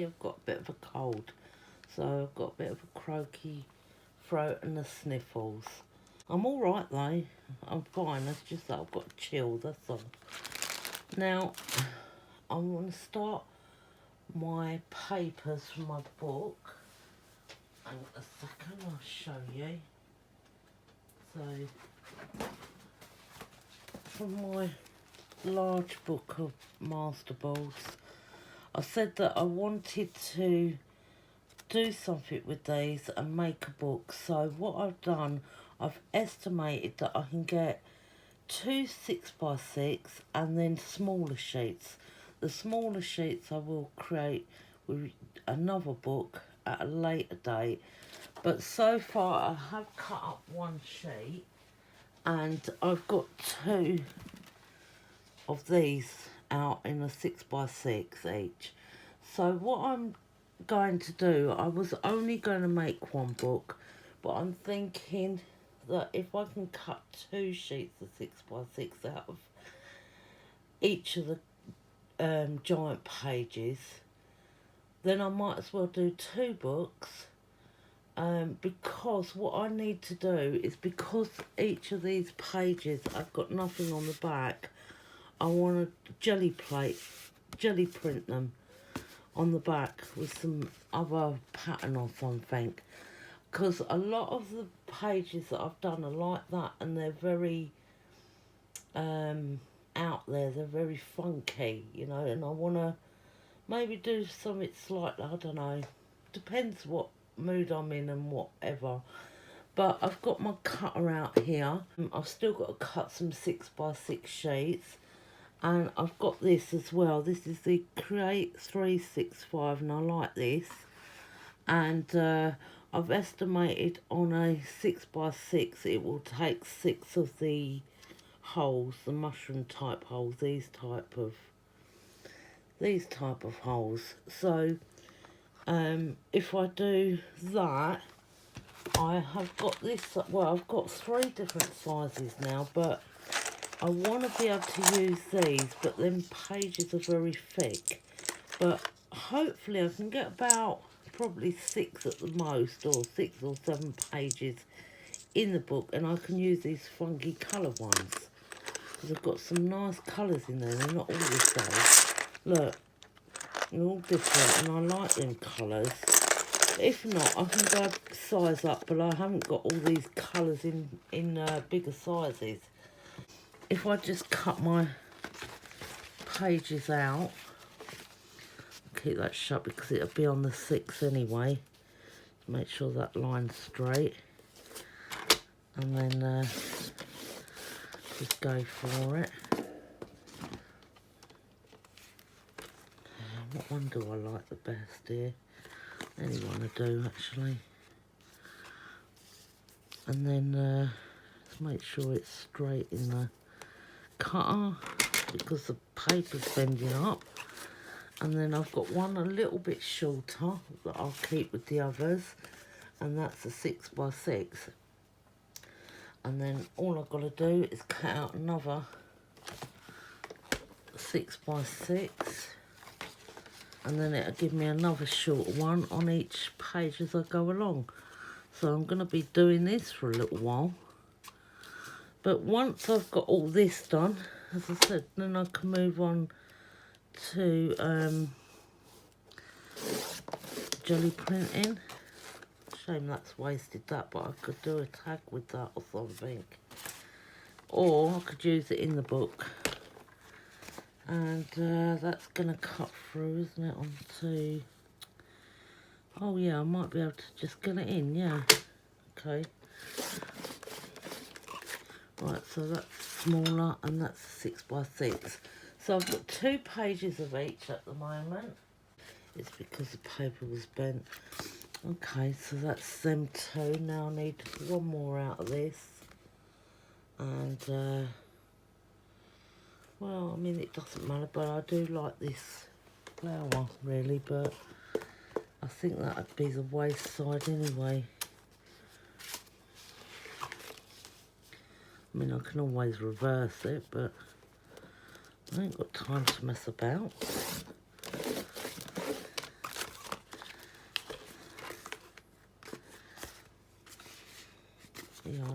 I've got a bit of a cold. So I've got a bit of a croaky throat and the sniffles. I'm alright though. I'm fine. It's just that I've got a chill, that's all. Now, I want to start my papers from my book. Hang on a second, I'll show you. So, from my large book of masterboards, I said that I wanted to do something with these and make a book. So what I've done, I've estimated that I can get 2 6x6 and then smaller sheets. The smaller sheets I will create with another book at a later date. But so far I have cut up one sheet and I've got 2 of these out in a 6x6 each. So what I'm going to do, I was only going to make one book, but I'm thinking that if I can cut 2 sheets of 6x6 out of each of the giant pages, then I might as well do 2 books, because what I need to do is, because each of these pages I've got nothing on the back, I want to jelly print them on the back with some other pattern or something, because a lot of the pages that I've done are like that and they're very out there, they're very funky, you know, and I want to maybe do something slightly, I don't know, depends what mood I'm in and whatever. But I've got my cutter out here. I've still got to cut some 6x6 sheets. And I've got this as well. This is the Create 365 and I like this. And I've estimated on a 6x6 it will take 6 of the holes, the mushroom type holes, these type of holes. So if I do that, I have got this, well, I've got 3 different sizes now, but I want to be able to use these, but them pages are very thick. But hopefully I can get about probably 6 at the most, or 6 or 7 pages in the book, and I can use these funky colour ones. Because I've got some nice colours in there, they're not all the same. Look, they're all different, and I like them colours. If not, I can go size up, but I haven't got all these colours in bigger sizes. If I just cut my pages out, keep that shut because it'll be on the 6 anyway. Make sure that line's straight. And then just go for it. What one do I like the best here? Any one I do actually. And then just make sure it's straight in the cutter because the paper's bending up. And then I've got one a little bit shorter that I'll keep with the others, and that's a 6x6. And then all I've got to do is cut out another 6x6, and then it'll give me another shorter one on each page as I go along. So I'm going to be doing this for a little while. But once I've got all this done, as I said, then I can move on to jelly printing. Shame that's wasted that, but I could do a tag with that or something. Or I could use it in the book. And that's going to cut through, isn't it, onto... Oh yeah, I might be able to just get it in, yeah. Okay. Right, so that's smaller and that's 6x6. So I've got 2 pages of each at the moment. It's because the paper was bent. Okay, so that's them 2. Now I need 1 more out of this. And, well, I mean, it doesn't matter, but I do like this flower, really, but I think that would be the waist side anyway. I mean, I can always reverse it, but I ain't got time to mess about.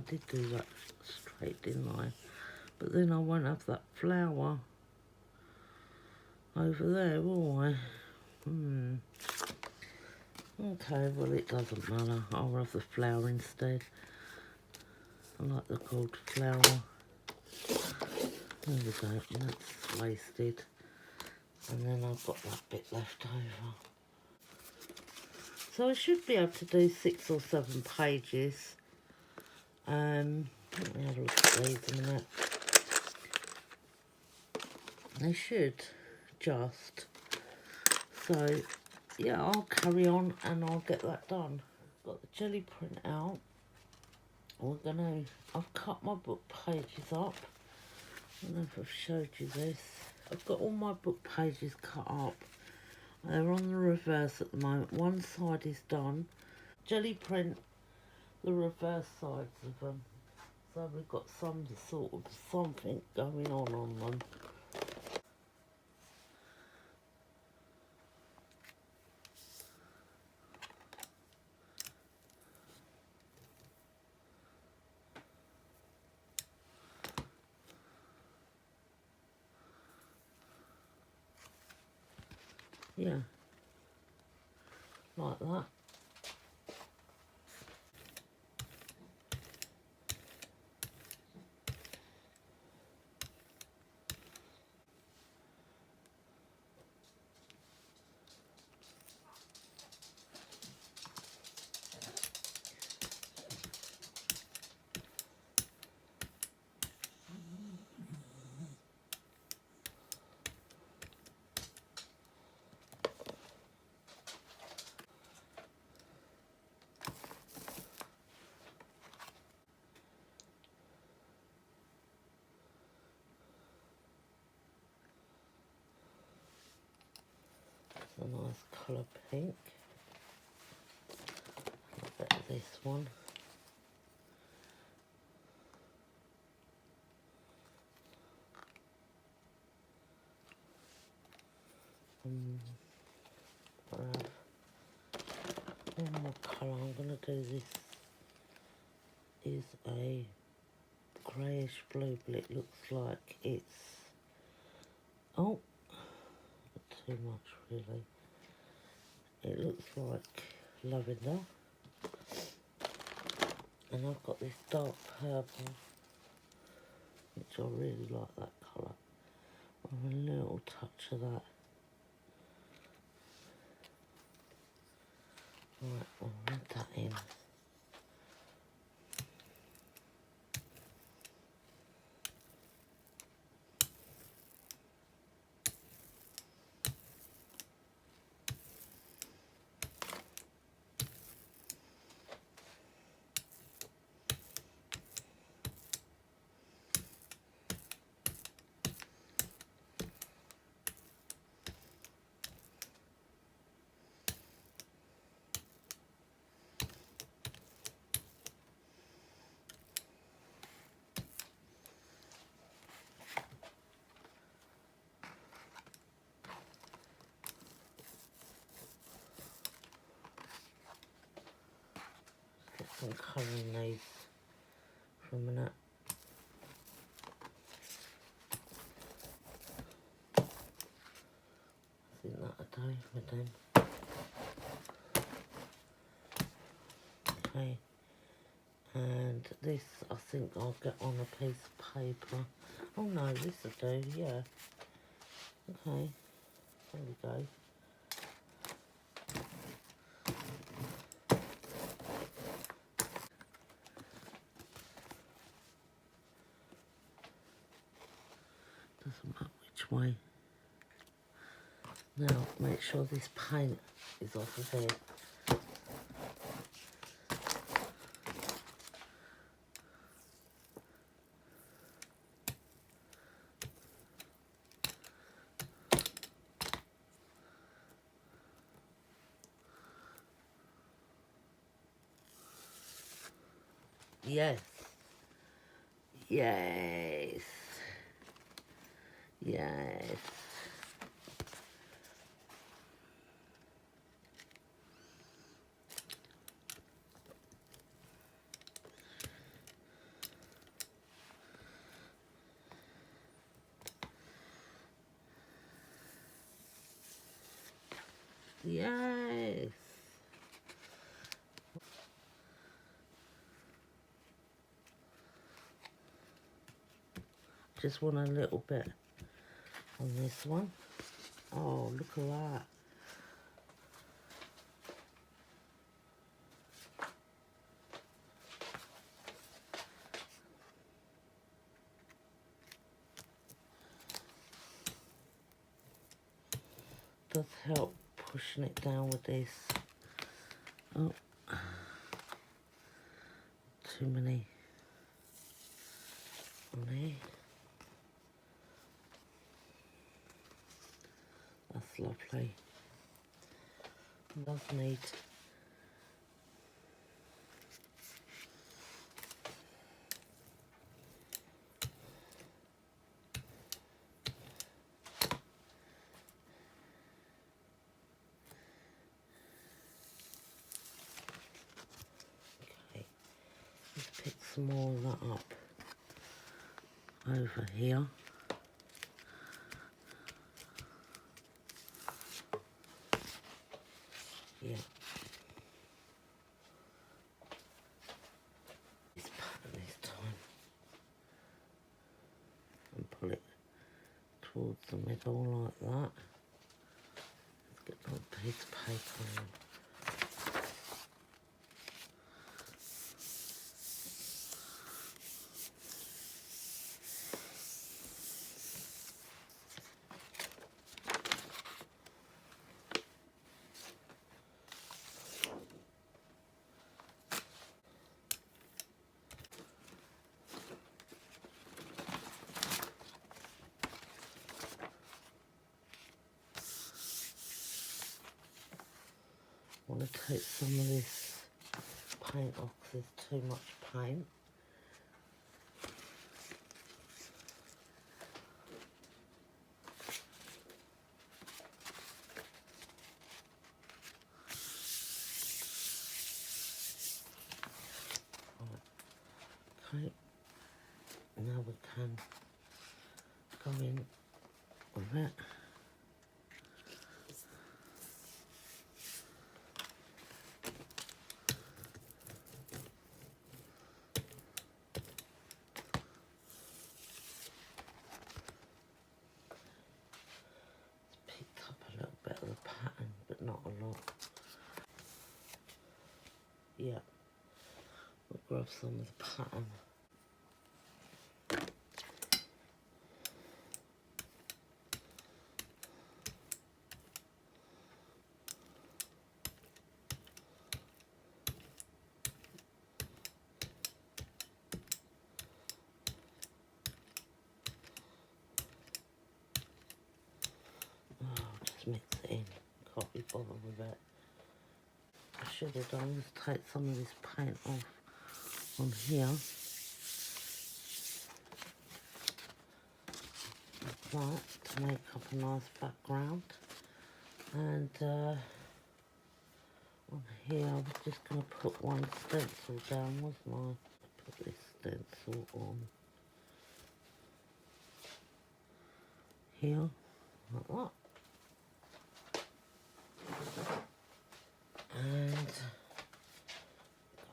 I did do that straight, didn't I? But then I won't have that flower over there, will I? Okay, well it doesn't matter. I'll have the flower instead. I like the gold flower. There we go, that's wasted. And then I've got that bit left over. So I should be able to do 6 or 7 pages. Let me have a look at these in a minute. They should just. So yeah, I'll carry on and I'll get that done. Got the jelly print out. I've cut my book pages up. I don't know if I've showed you this. I've got all my book pages cut up. They're on the reverse at the moment. One side is done. Jelly print the reverse sides of them. So we've got some sort of something going on them. Yeah, like that. A nice colour pink. A bit of this one. I have one more colour. I'm going to do this. Is a greyish blue, but it looks like it's not too much really. It looks like lavender. And I've got this dark purple, which I really like that colour. And a little touch of that. Right, I'll add that in. Get some colour in these for a minute. I think that'll do with them. Okay, and this I think I'll get on a piece of paper. Oh no, this will do, yeah. Okay, there we go. Doesn't matter which way. Now make sure this paint is off of here. Yes. Yes. Yes. Yes. Just want a little bit on this one. Oh, look at that. Does help pushing it down with this. Oh, too many on here. That's lovely. Does need okay. Let's pick some more of that up over here. Yeah. This pattern this time. And pull it towards the middle like that. Let's get a piece of paper on. I want to take some of this paint off because there's too much paint. Okay, now we can go in with it. Picked up a little bit of the pattern, but not a lot. Yeah, we'll grab some of the pattern. Oh, just mix it in. Can't be bothered with it. I should have done is take some of this paint off on here. Like that, to make up a nice background. And on here I was just going to put one stencil down, wasn't I? Put this stencil on here, like that. And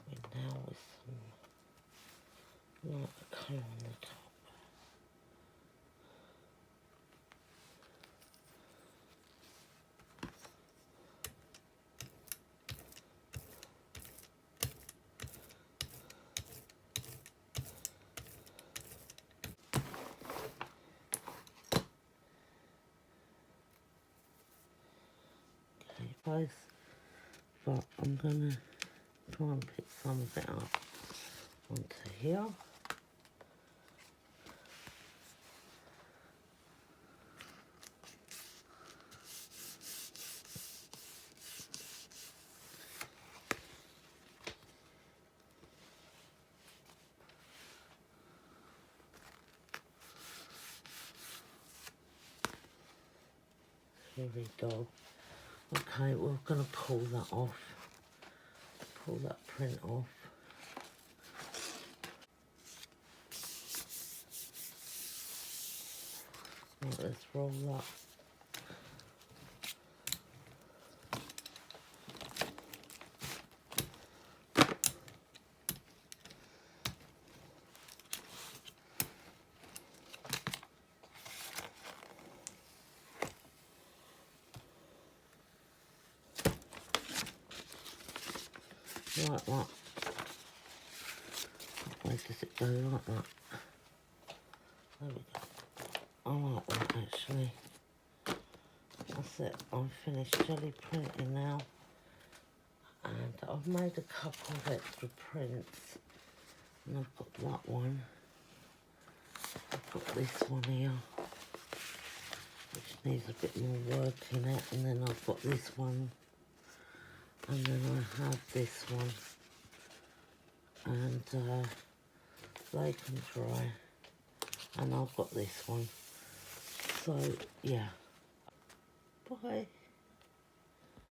going now with some lighter colour on the top. Okay, guys, but I'm going to try and pick some of it up onto here. Here we go. Okay, we're going to pull that off. Pull that print off. Right, let's roll that like that. Where does it go like that? There we go. I like that actually. That's it. I'm finished jelly printing now. And I've made a couple of extra prints. And I've got that one. I've got this one here, which needs a bit more work in it. And then I've got this one. And then I have this one. And they can dry. And I've got this one. So, yeah. Bye.